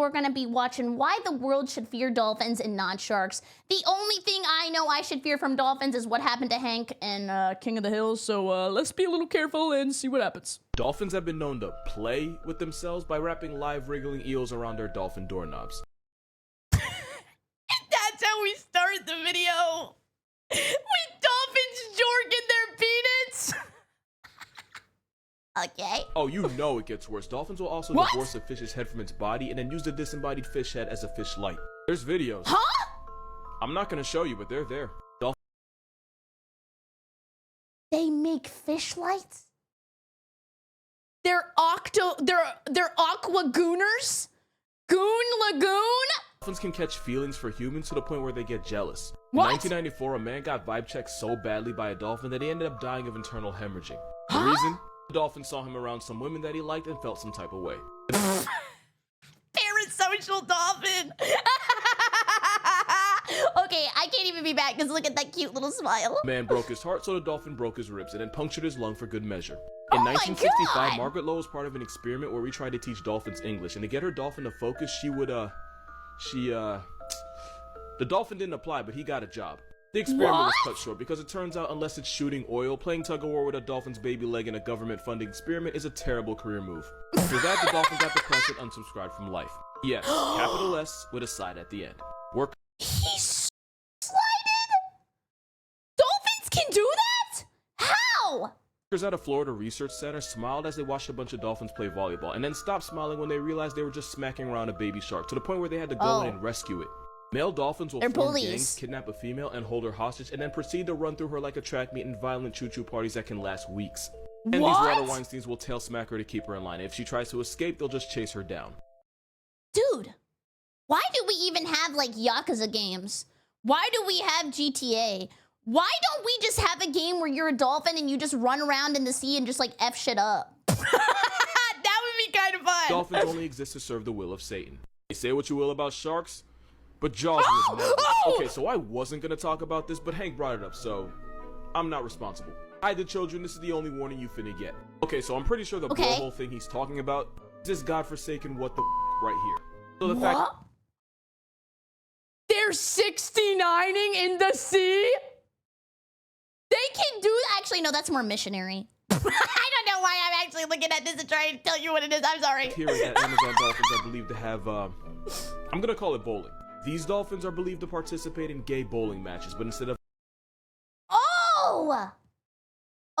we're gonna be watching why the world should fear dolphins and not sharks. The only thing I know I should fear from dolphins is what happened to Hank in King of the Hills, so let's be a little careful and see what happens. Dolphins have been known to play with themselves by wrapping live wriggling eels around their dolphin doorknobs. That's how we start the video. With dolphins jorking their peanuts. Okay. Oh, you know it gets worse. Dolphins will also divorce a fish's head from its body and then use the disembodied fish head as a fish light. There's videos. Huh? I'm not gonna show you, but they're there. They make fish lights? They're aqua gooners? Goon Lagoon? Dolphins can catch feelings for humans to the point where they get jealous. What? In 1994, a man got vibe checked so badly by a dolphin that he ended up dying of internal hemorrhaging. The Huh? reason? The dolphin saw him around some women that he liked and felt some type of way. Parasocial dolphin. Okay, I can't even be back because look at that cute little smile. The man broke his heart, so the dolphin broke his ribs and then punctured his lung for good measure. In Oh my 1965, God. Margaret Lowe was part of an experiment where we tried to teach dolphins English, and to get her dolphin to focus, the dolphin didn't apply, but he got a job. The experiment was cut short because it turns out unless it's shooting oil, playing tug-of-war with a dolphin's baby leg in a government-funded experiment is a terrible career move. For that, the dolphin got depressed and unsubscribed from life. Yes, capital S with a side at the end. Work. He's slided? Dolphins can do that? How? Workers at a Florida research center smiled as they watched a bunch of dolphins play volleyball, and then stopped smiling when they realized they were just smacking around a baby shark, to the point where they had to go in and rescue it. Male dolphins will form gangs, kidnap a female, and hold her hostage, and then proceed to run through her like a track meet in violent choo-choo parties that can last weeks. And these water Weinsteins will tail smack her to keep her in line. If she tries to escape, they'll just chase her down. Dude, why do we even have like Yakuza games? Why do we have GTA? Why don't we just have a game where you're a dolphin and you just run around in the sea and just like F shit up? That would be kind of fun. Dolphins only exist to serve the will of Satan. You say what you will about sharks, but Jaws was never. Okay, so I wasn't gonna talk about this, but Hank brought it up, so I'm not responsible. Hi, the children, this is the only warning you finna get. Okay, so I'm pretty sure the blowhole thing he's talking about is this godforsaken what the right here. So the fact they're 69ing in the sea? They can do that. Actually, no, that's more missionary. I don't know why I'm actually looking at this and trying to tell you what it is. I'm sorry. Here is that Amazon dolphins are believed to have, I'm gonna call it bowling. These dolphins are believed to participate in gay bowling matches, but instead of... Oh!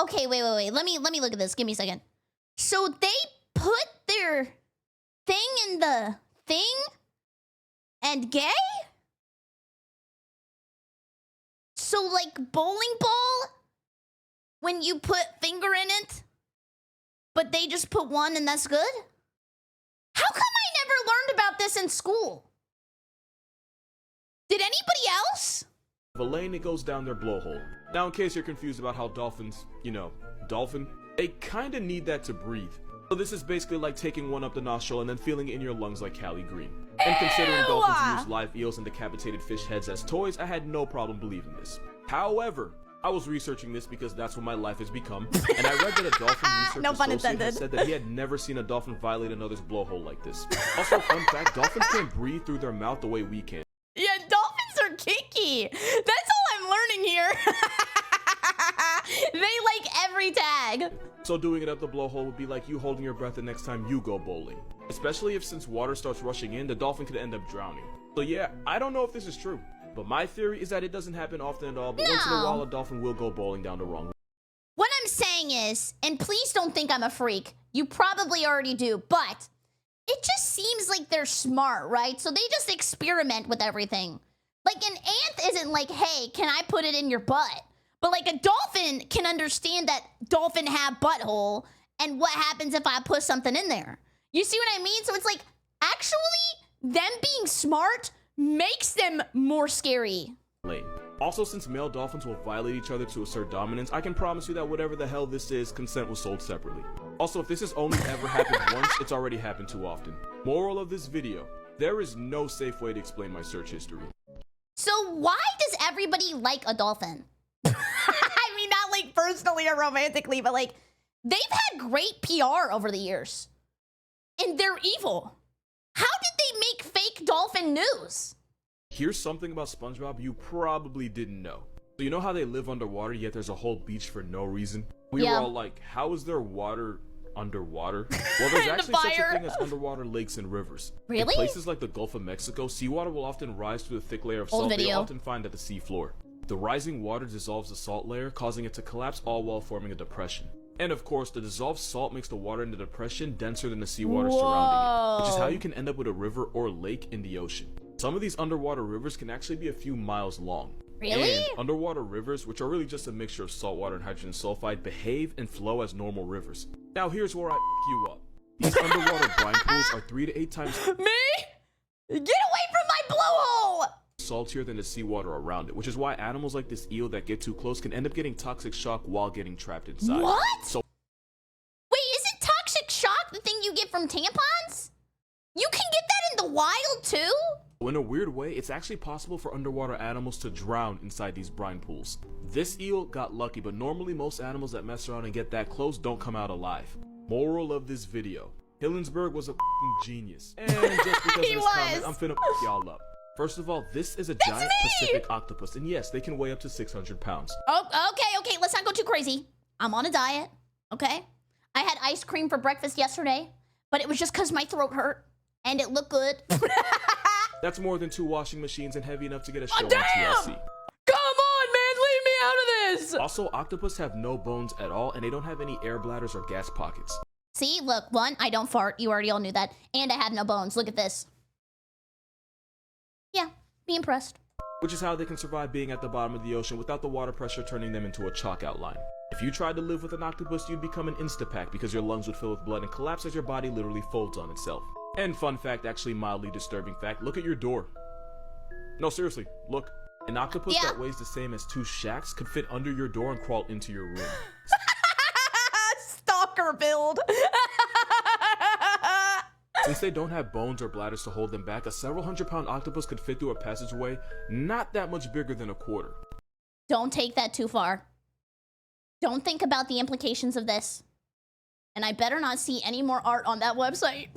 Okay, wait. Let me look at this. Give me a second. So they put their thing in the thing and gay? So like bowling ball, when you put finger in it, but they just put one and that's good? How come I never learned about this in school? Did anybody else? a lane that goes down their blowhole. Now, in case you're confused about how dolphins, dolphin, they kinda need that to breathe. So this is basically like taking one up the nostril and then feeling it in your lungs like Callie Green. And considering dolphins use live eels and decapitated fish heads as toys, I had no problem believing this. However, I was researching this because that's what my life has become, and I read that a dolphin research associate had said that he had never seen a dolphin violate another's blowhole like this. Also, fun fact, dolphins can't breathe through their mouth the way we can. Yeah, dolphins are kinky. That's all I'm learning here. They like every tag. So doing it up the blowhole would be like you holding your breath the next time you go bowling. Especially if since water starts rushing in, the dolphin could end up drowning. So yeah, I don't know if this is true, but my theory is that it doesn't happen often at all, but once in a while a dolphin will go bowling down the wrong road. What I'm saying is, and please don't think I'm a freak, you probably already do, but it just seems like they're smart, right? So they just experiment with everything. Like an ant isn't like, hey, can I put it in your butt? But like a dolphin can understand that dolphin have butthole and what happens if I put something in there. You see what I mean? So it's like, actually, them being smart makes them more scary. Also, since male dolphins will violate each other to assert dominance, I can promise you that whatever the hell this is, consent was sold separately. Also, if this has only ever happened once, it's already happened too often. Moral of this video, there is no safe way to explain my search history. So why does everybody like a dolphin? I mean, not like personally or romantically, but like, they've had great PR over the years. And they're evil. How did they make dolphin news. Here's something about SpongeBob you probably didn't know. So you know how they live underwater, yet there's a whole beach for no reason? We were all like, how is there water underwater? Well, there's actually such a thing as underwater lakes and rivers. Really? In places like the Gulf of Mexico, seawater will often rise through a thick layer of salt they often find at the seafloor. The rising water dissolves the salt layer, causing it to collapse, all while forming a depression. And of course, the dissolved salt makes the water in the depression denser than the seawater surrounding it, which is how you can end up with a river or lake in the ocean. Some of these underwater rivers can actually be a few miles long. Really? And underwater rivers, which are really just a mixture of salt water and hydrogen sulfide, behave and flow as normal rivers. Now here's where I f you up. These underwater brine pools are 3 to 8 times Me? Get away from my blowhole! saltier than the seawater around it, which is why animals like this eel that get too close can end up getting toxic shock while getting trapped inside. What? So wait, isn't toxic shock the thing you get from tampons? You can get that in the wild too? in a weird way, it's actually possible for underwater animals to drown inside these brine pools. This eel got lucky, but normally most animals that mess around and get that close don't come out alive. Moral of this video: Hillenberg was a genius. And just because of this comment, I'm finna y'all up. First of all, this is a giant Pacific octopus, and yes, they can weigh up to 600 pounds. Oh, okay, let's not go too crazy. I'm on a diet, okay? I had ice cream for breakfast yesterday, but it was just because my throat hurt, and it looked good. That's more than 2 washing machines and heavy enough to get a show on damn! TLC. Come on, man, leave me out of this! Also, octopus have no bones at all, and they don't have any air bladders or gas pockets. See, look, 1, I don't fart. You already all knew that. And I have no bones. Look at this. Yeah, be impressed. Which is how they can survive being at the bottom of the ocean without the water pressure turning them into a chalk outline. If you tried to live with an octopus, you'd become an instapack because your lungs would fill with blood and collapse as your body literally folds on itself. And fun fact, actually mildly disturbing fact, look at your door. No, seriously, look. An octopus that weighs the same as 2 shacks could fit under your door and crawl into your room. Stalker build. Since they don't have bones or bladders to hold them back, a several 100-pound octopus could fit through a passageway not that much bigger than a quarter. Don't take that too far. Don't think about the implications of this. And I better not see any more art on that website.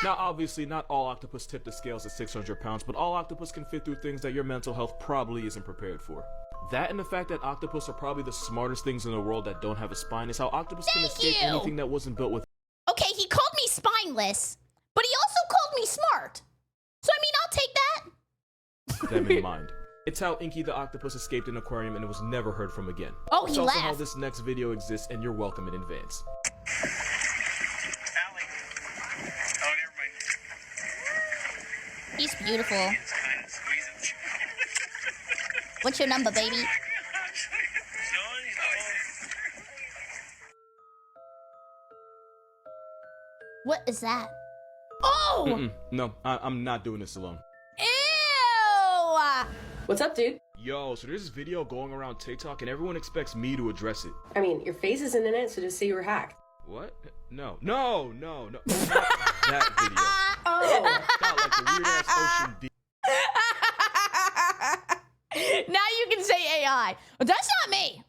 Now, obviously, not all octopus tip the scales at 600 pounds, but all octopus can fit through things that your mental health probably isn't prepared for. That and the fact that octopus are probably the smartest things in the world that don't have a spine is how octopus can escape anything that wasn't built with. Okay, he called me spineless, but he also called me smart. So, I mean, I'll take that. Them in mind. It's how Inky the octopus escaped an aquarium and it was never heard from again. Oh, it's he also left. how this next video exists, and you're welcome in advance. He's beautiful. What's your number, baby? What is that? Oh! No, I'm not doing this alone. Ew! What's up, dude? Yo, so there's this video going around TikTok and everyone expects me to address it. I mean, your face isn't in it, so just say you were hacked. What? No. Not that video. Oh! Not like the weird-ass ocean deep. Now you can say AI. That's not me.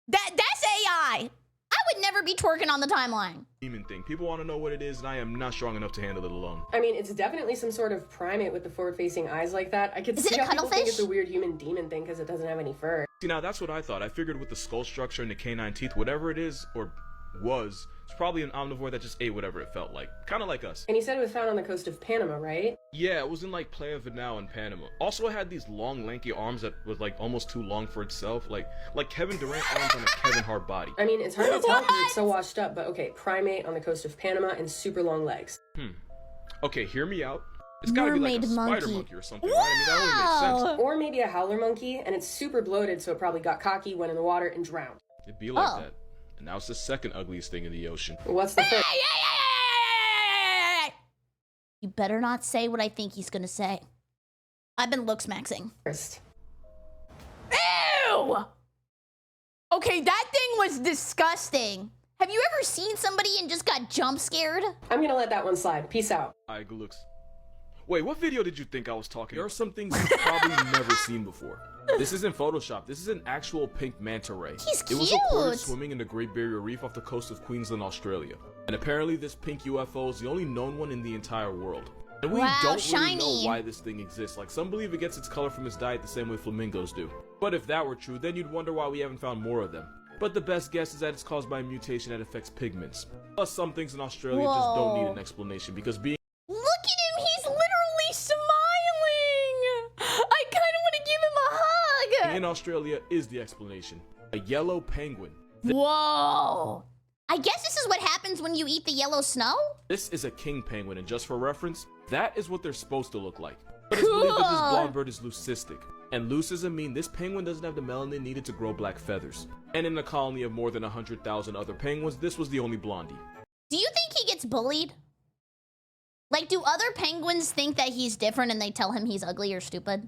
That's AI. I would never be twerking on the timeline. Demon thing. People want to know what it is, and I am not strong enough to handle it alone. I mean, it's definitely some sort of primate with the forward-facing eyes like that. I could see how people think it's a weird human demon thing because it doesn't have any fur. See, now that's what I thought. I figured with the skull structure and the canine teeth, whatever it is, or was, it's probably an omnivore that just ate whatever it felt like. Kind of like us. And you said it was found on the coast of Panama, right? Yeah, it was in like Playa Vinal in Panama. Also, it had these long, lanky arms that was like almost too long for itself. Like Kevin Durant arms on a Kevin Hart body. I mean, it's hard to tell because it's so washed up, but okay, primate on the coast of Panama and super long legs. Okay, hear me out. It's gotta be like a spider monkey or something, right? I mean, that only makes sense. Or maybe a howler monkey, and it's super bloated, so it probably got cocky, went in the water, and drowned. It'd be like that. And now it's the second ugliest thing in the ocean. What's the first? You better not say what I think he's gonna say. I've been looks maxing. Ew! Okay, that thing was disgusting. Have you ever seen somebody and just got jump scared? I'm gonna let that one slide. Peace out. Alright, good looks. Wait, what video did you think I was talking? There are some things you've probably never seen before. This isn't Photoshop. This is an actual pink manta ray. He's cute. It was reported swimming in the Great Barrier Reef off the coast of Queensland, Australia. And apparently this pink UFO is the only known one in the entire world. And we Wow, don't really shiny. know why this thing exists. Like, some believe it gets its color from its diet the same way flamingos do. But if that were true, then you'd wonder why we haven't found more of them. But the best guess is that it's caused by a mutation that affects pigments. Plus, some things in Australia just don't need an explanation, because being— Look at him, he's literally smiling! I kind of want to give him a hug! in Australia is the explanation. A yellow penguin. Whoa! I guess this is what happens when you eat the yellow snow? This is a king penguin, and just for reference, that is what they're supposed to look like. But it's believed that this blonde bird is leucistic. And leucism means this penguin doesn't have the melanin needed to grow black feathers. And in a colony of more than 100,000 other penguins, this was the only blondie. Do you think he gets bullied? Like, do other penguins think that he's different and they tell him he's ugly or stupid?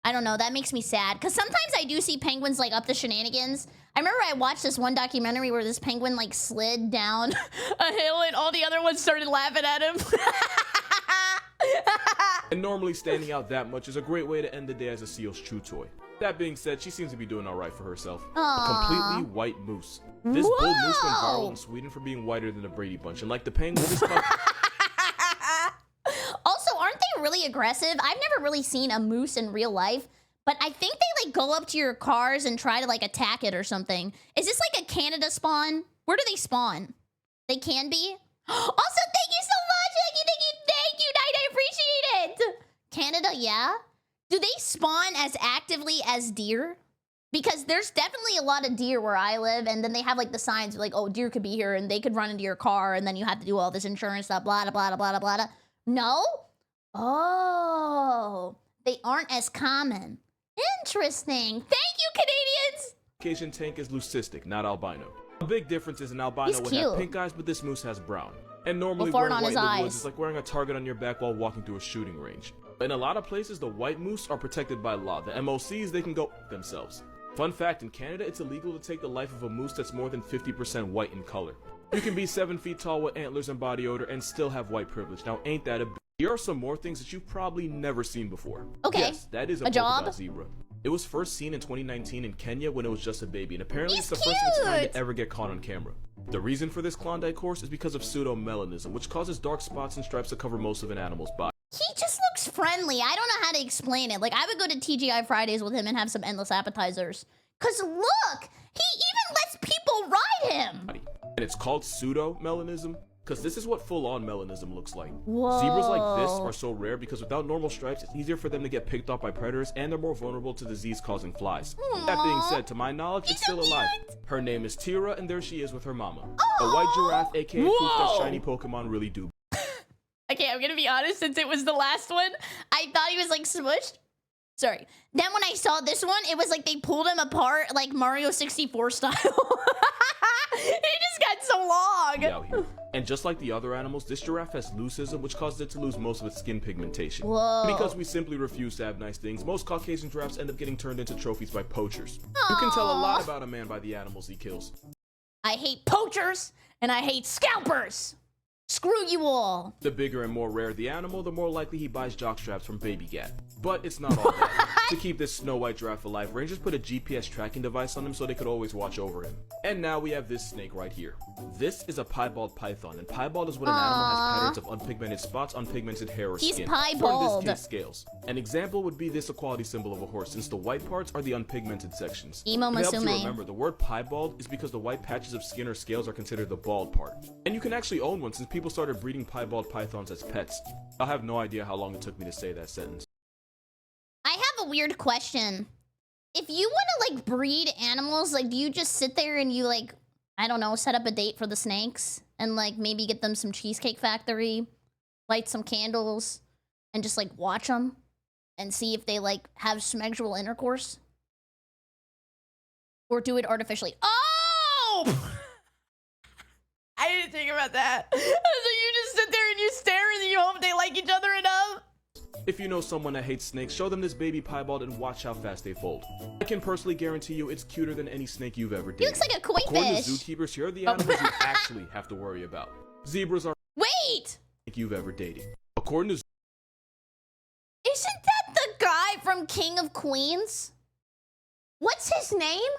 I don't know, that makes me sad. Because sometimes I do see penguins, like, up to shenanigans. I remember I watched this one documentary where this penguin, like, slid down a hill and all the other ones started laughing at him. And normally standing out that much is a great way to end the day as a seal's chew toy. That being said, she seems to be doing alright for herself. Aww. A completely white moose. This bull moose went viral in Sweden for being whiter than the Brady Bunch, and like the penguin, this Also, aren't they really aggressive? I've never really seen a moose in real life, but I think they like go up to your cars and try to like attack it or something. Is this like a Canada spawn? Where do they spawn? They can be? Also, thank you so much! Thank you, Knight, I appreciate it! Canada, yeah? Do they spawn as actively as deer? Because there's definitely a lot of deer where I live, and then they have like the signs like, oh, deer could be here, and they could run into your car, and then you have to do all this insurance stuff, blah, blah, blah, blah, blah, blah. No? Oh, they aren't as common. Interesting. Thank you, Canadians! Caucasian tank is leucistic, not albino. A big difference is an albino would have pink eyes, but this moose has brown. And normally wearing white in the woods is like wearing a target on your back while walking through a shooting range. In a lot of places, the white moose are protected by law. The MOCs, they can go themselves. Fun fact, in Canada, it's illegal to take the life of a moose that's more than 50% white in color. You can be 7 feet tall with antlers and body odor and still have white privilege. Now, ain't that a b-? Here are some more things that you've probably never seen before. Okay. Yes, that is a polka dot zebra. It was first seen in 2019 in Kenya when it was just a baby, and apparently it's the first of its kind to ever get caught on camera. The reason for this Klondike horse is because of pseudomelanism, which causes dark spots and stripes to cover most of an animal's body. He just looks friendly. I don't know how to explain it. Like, I would go to TGI Fridays with him and have some endless appetizers. Cause look, he even lets people ride him. And it's called pseudomelanism because this is what full-on melanism looks like. Whoa. Zebras like this are so rare because without normal stripes, it's easier for them to get picked off by predators, and they're more vulnerable to disease-causing flies. Aww. That being said, to my knowledge, it's still alive. Her name is Tira, and there she is with her mama. A white giraffe, aka proof that shiny Pokemon really do. Okay, I'm gonna be honest, since it was the last one, I thought he was like smushed. Sorry. Then when I saw this one, it was like they pulled him apart like Mario 64 style. He just got so long. Out here. And just like the other animals, this giraffe has leucism, which causes it to lose most of its skin pigmentation. Whoa. Because we simply refuse to have nice things, most Caucasian giraffes end up getting turned into trophies by poachers. You can tell a lot about a man by the animals he kills. I hate poachers, and I hate scalpers. Screw you all. The bigger and more rare the animal, the more likely he buys jockstraps from Baby Gat. But it's not all that. To keep this Snow White giraffe alive, rangers put a GPS tracking device on him so they could always watch over him. And now we have this snake right here. This is a piebald python, and piebald is when an animal has patterns of unpigmented spots, unpigmented hair, or skin. He's piebald. Or in this case, scales. An example would be this equality symbol of a horse, since the white parts are the unpigmented sections. Emo It helps you Musume. remember, the word piebald is because the white patches of skin or scales are considered the bald part. And you can actually own one since people started breeding piebald pythons as pets. I have no idea how long it took me to say that sentence. I have a weird question. If you want to like breed animals, like do you just sit there and you like, I don't know, set up a date for the snakes and like maybe get them some Cheesecake Factory, light some candles, and just like watch them and see if they like have sexual intercourse? Or do it artificially? Oh! I didn't think about that. So you just sit there and you stare and you hope they like each other enough? If you know someone that hates snakes, show them this baby piebald and watch how fast they fold. I can personally guarantee you it's cuter than any snake you've ever dated. He looks like a koi According fish. to zookeepers, here are the animals you actually have to worry about. Zebras are Wait! you've ever dated. According to Isn't that the guy from King of Queens? What's his name?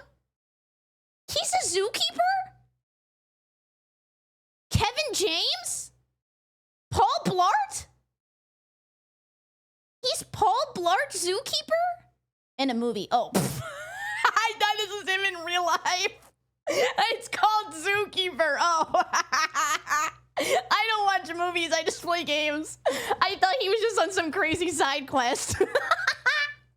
He's a zookeeper? Kevin James? Paul Blart? He's Paul Blart Zookeeper? In a movie. Oh. I thought this was him in real life. It's called Zookeeper. Oh. I don't watch movies. I just play games. I thought he was just on some crazy side quest.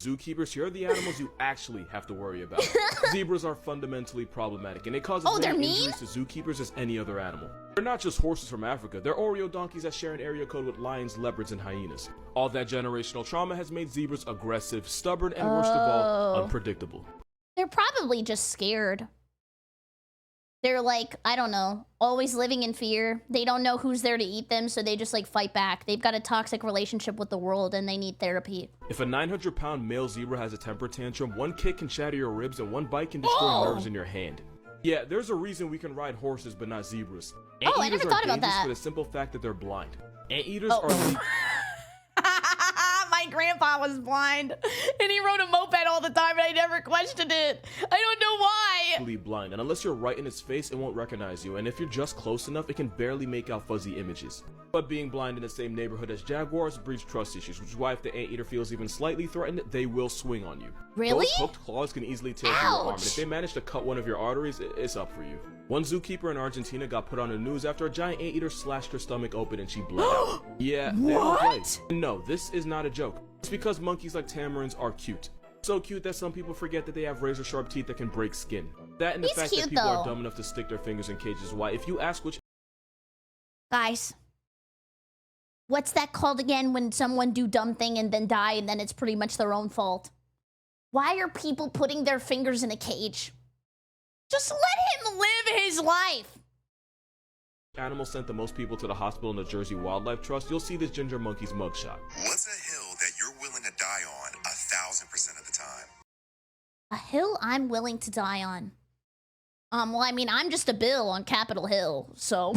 Zookeepers, here are the animals you actually have to worry about. Zebras are fundamentally problematic, and they cause as many injuries to zookeepers as any other animal. They're not just horses from Africa, they're Oreo donkeys that share an area code with lions, leopards, and hyenas. All that generational trauma has made zebras aggressive, stubborn, and worst of all, unpredictable. They're probably just scared. They're like, I don't know, always living in fear. They don't know who's there to eat them, so they just like fight back. They've got a toxic relationship with the world and they need therapy. If a 900-pound male zebra has a temper tantrum, one kick can shatter your ribs and one bite can destroy nerves in your hand. Yeah, there's a reason we can ride horses but not zebras. I never thought about that. For the simple fact that they're blind. Anteaters are... My grandpa was blind, and he rode a moped all the time, and I never questioned it. I don't know why. Blind, and unless you're right in its face, it won't recognize you, and if you're just close enough, it can barely make out fuzzy images. But being blind in the same neighborhood as jaguars breeds trust issues, which is why if the anteater feels even slightly threatened, they will swing on you. Really? Those hooked claws can easily tear through your arm, and if they manage to cut one of your arteries, it's up for you. One zookeeper in Argentina got put on the news after a giant anteater slashed her stomach open and she bled out. Yeah, they don't play. No, this is not a joke. It's because monkeys like tamarins are cute. So cute that some people forget that they have razor-sharp teeth that can break skin. That and the fact that people are dumb enough to stick their fingers in cages is why if you ask which... Guys, what's that called again when someone do dumb thing and then die and then it's pretty much their own fault? Why are people putting their fingers in a cage? Just let him live his life. Animal sent the most people to the hospital in the Jersey Wildlife Trust, you'll see this ginger monkey's mugshot. What's a hill that you're willing to die on 1,000% of the time? A hill I'm willing to die on? Well, I mean, I'm just a Bill on Capitol Hill, so...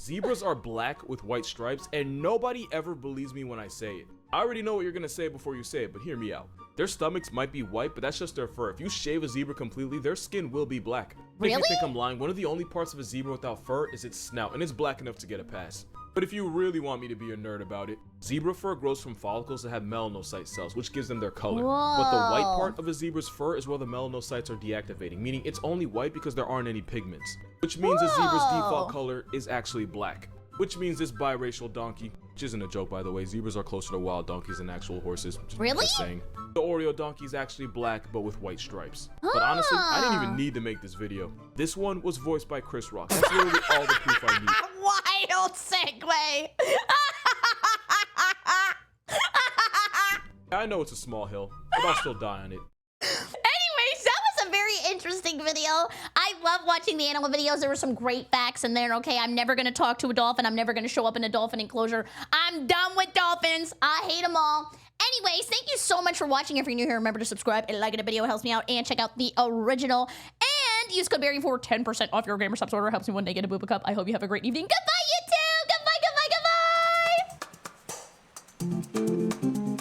Zebras are black with white stripes, and nobody ever believes me when I say it. I already know what you're gonna say before you say it, but hear me out. Their stomachs might be white, but that's just their fur. If you shave a zebra completely, their skin will be black. Really? If you think I'm lying, one of the only parts of a zebra without fur is its snout, and it's black enough to get a pass. But if you really want me to be a nerd about it, zebra fur grows from follicles that have melanocyte cells, which gives them their color. Whoa. But the white part of a zebra's fur is where the melanocytes are deactivating, meaning it's only white because there aren't any pigments. Which means a zebra's default color is actually black. Which means this biracial donkey, which isn't a joke by the way, zebras are closer to wild donkeys than actual horses. Really? Just saying. The Oreo donkey is actually black but with white stripes. But honestly, I didn't even need to make this video. This one was voiced by Chris Rock. That's literally all the proof I need. Wild segue. I know it's a small hill, but I'll still die on it. Anyways, that was a very interesting video. I love watching the animal videos. There were some great facts in there. Okay, I'm never gonna talk to a dolphin. I'm never gonna show up in a dolphin enclosure. I'm done with dolphins. I hate them all. Anyways, thank you so much for watching. If you're new here, remember to subscribe and like the video. It helps me out. And check out the original. And use code Berry for 10% off your GamerStop's order. Helps me one day get a booba cup. I hope you have a great evening. Goodbye, you two. Goodbye, goodbye, goodbye.